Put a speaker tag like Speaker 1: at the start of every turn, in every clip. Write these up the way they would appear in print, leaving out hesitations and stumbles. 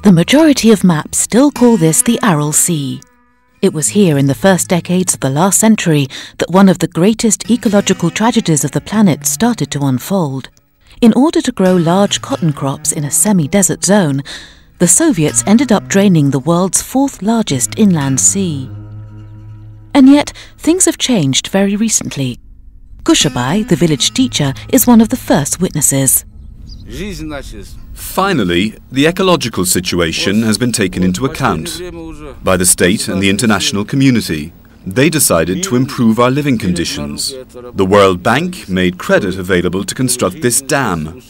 Speaker 1: The majority of maps still call this the Aral Sea. It was here in the first decades of the last century that one of the greatest ecological tragedies of the planet started to unfold. In order to grow large cotton crops in a semi-desert zone, the Soviets ended up draining the world's fourth largest inland sea. And yet, things have changed very recently. Kushabai, the village teacher, is one of the first witnesses.
Speaker 2: Finally, the ecological situation has been taken into account by the state and the international community. They decided to improve our living conditions. The World Bank made credit available to construct this dam.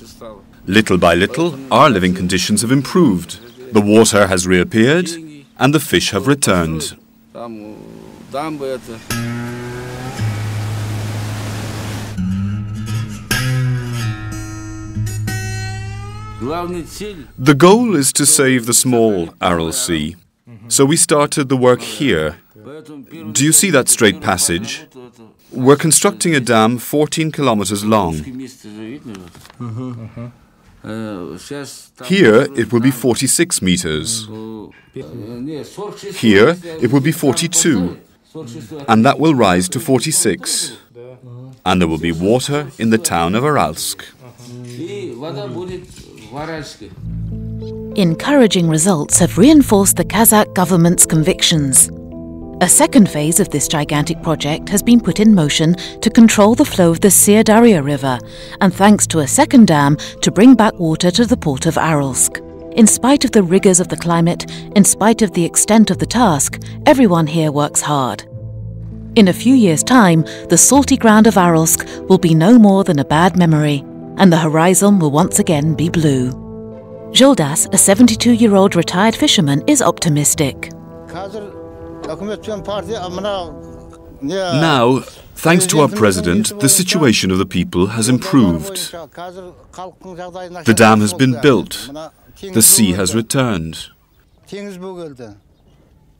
Speaker 2: Little by little, our living conditions have improved. The water has reappeared and the fish have returned. The goal is to save the small Aral Sea. So we started the work here. Do you see that straight passage? We're constructing a dam 14 kilometers long. Here it will be 46 meters. Here it will be 42. And that will rise to 46. And there will be water in the town of Aralsk.
Speaker 1: Encouraging results have reinforced the Kazakh government's convictions. A second phase of this gigantic project has been put in motion to control the flow of the Syr River, and thanks to a second dam to bring back water to the port of Aralsk. In spite of the rigours of the climate, in spite of the extent of the task, everyone here works hard. In a few years' time, the salty ground of Aralsk will be no more than a bad memory, and the horizon will once again be blue. Zholdas, a 72-year-old retired fisherman, is optimistic.
Speaker 2: Now, thanks to our president, the situation of the people has improved. The dam has been built. The sea has returned.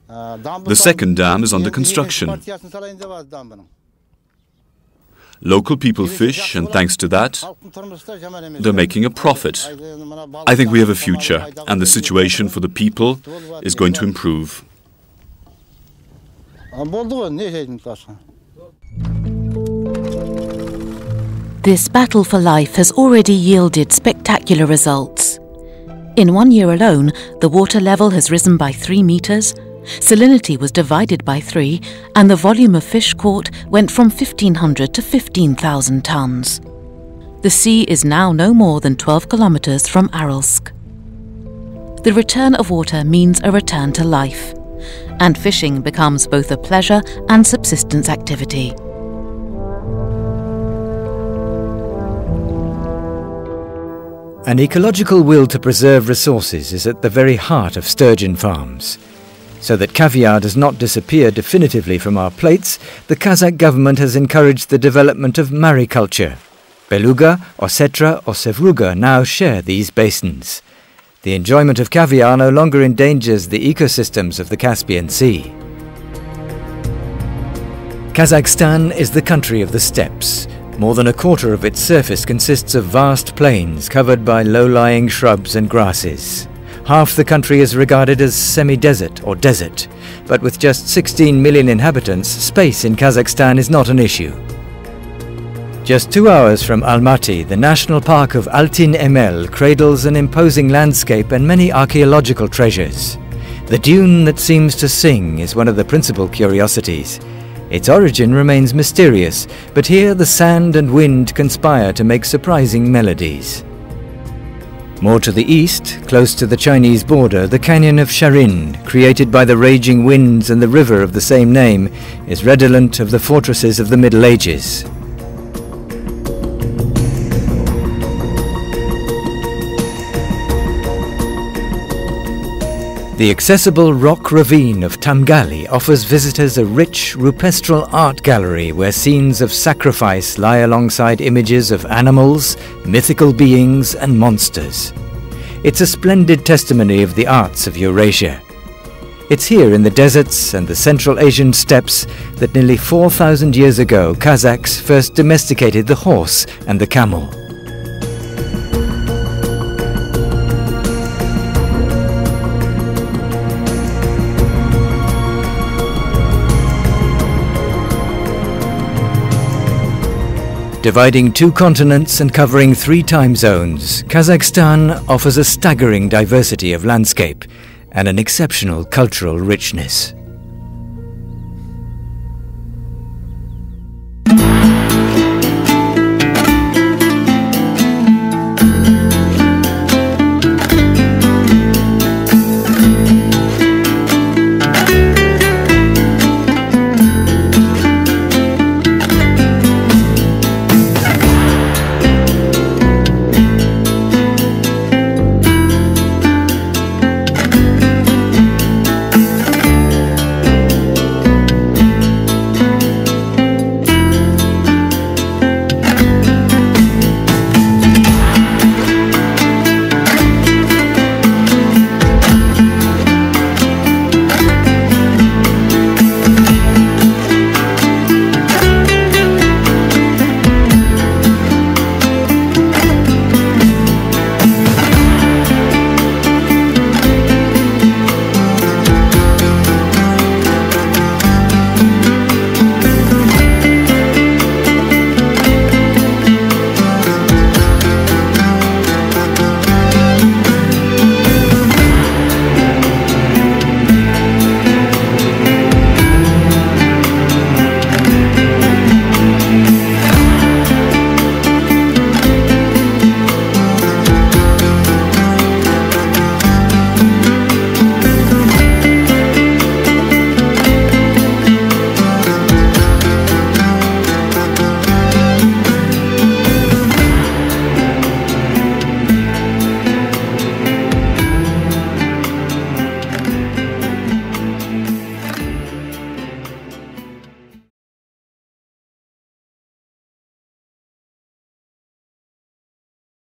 Speaker 2: The second dam is under construction. Local people fish, and thanks to that, they're making a profit. I think we have a future, and the situation for the people is going to improve.
Speaker 1: This battle for life has already yielded spectacular results. In 1 year alone, the water level has risen by 3 meters, salinity was divided by 3, and the volume of fish caught went from 1,500 to 15,000 tons. The sea is now no more than 12 kilometers from Aralsk. The return of water means a return to life, and fishing becomes both a pleasure and subsistence activity.
Speaker 3: An ecological will to preserve resources is at the very heart of sturgeon farms. So that caviar does not disappear definitively from our plates, the Kazakh government has encouraged the development of mariculture. Beluga, Osetra or Sevruga now share these basins. The enjoyment of caviar no longer endangers the ecosystems of the Caspian Sea. Kazakhstan is the country of the steppes. More than a quarter of its surface consists of vast plains covered by low-lying shrubs and grasses. Half the country is regarded as semi-desert or desert, but with just 16 million inhabitants, space in Kazakhstan is not an issue. Just 2 hours from Almaty, the national park of Altin Emel cradles an imposing landscape and many archaeological treasures. The dune that seems to sing is one of the principal curiosities. Its origin remains mysterious, but here the sand and wind conspire to make surprising melodies. More to the east, close to the Chinese border, the canyon of Sharin, created by the raging winds and the river of the same name, is redolent of the fortresses of the Middle Ages. The accessible rock ravine of Tamgali offers visitors a rich, rupestral art gallery where scenes of sacrifice lie alongside images of animals, mythical beings and monsters. It's a splendid testimony of the arts of Eurasia. It's here in the deserts and the Central Asian steppes that nearly 4,000 years ago Kazakhs first domesticated the horse and the camel. Dividing 2 continents and covering 3 time zones, Kazakhstan offers a staggering diversity of landscape and an exceptional cultural richness.